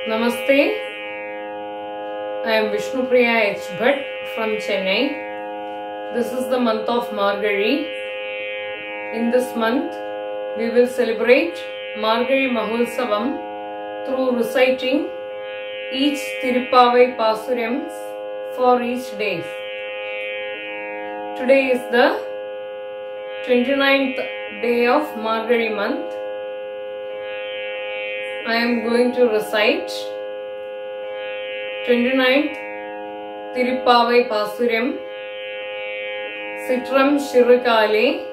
Namaste. I am Vishnupriya H. Bhatt from Chennai. This is the month of Margazhi. In this month, we will celebrate Margazhi Mahotsavam through reciting each Tirupavai Pasurams for each day. Today is the 29th day of Margazhi month. I am going to recite 29th Tirupavai Pasuram Sitram Shirukale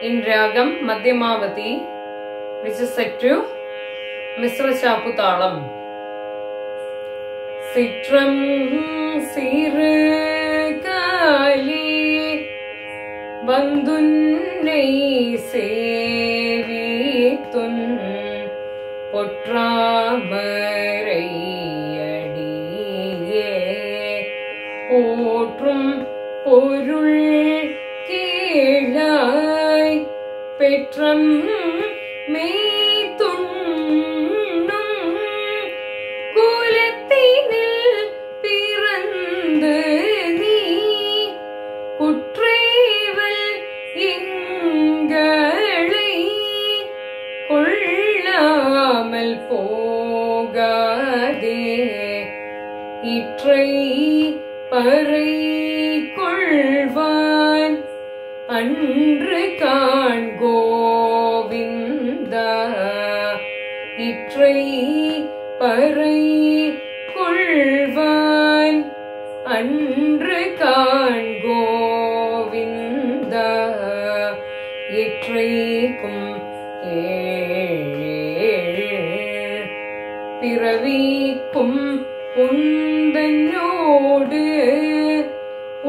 in Ragam Madhyamavati, which is set to Misra Chaputalam. Sitram Shirukale Bandunai Sevitun பொற்றாமரையடியே போற்றும் பொருள் கீழாய் பெற்றம் மெய்த்துண்ணும் குலத்தினில் பிறந்து நீ குற்றேவல் எங்களை கொள்ளாமல் போகாதே இற்றை பறை கொள்வான் அன்று காண் கோவிந்தா இற்றை பறை கொள்வான் அன்று காண் கோவிந்தா இற்றைக்கும் பிறவிக்கும் உந்தன்னோடு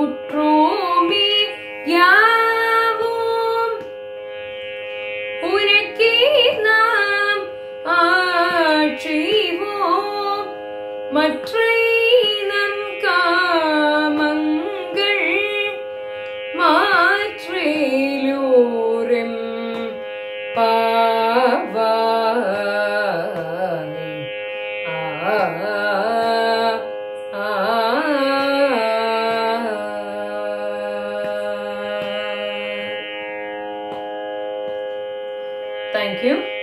உற்றோமே யாவோம் உனக்கே நாம் ஆட்சிவோம் மற்றை நம் காமங்கள் மாற்றேலூரெம் Thank you.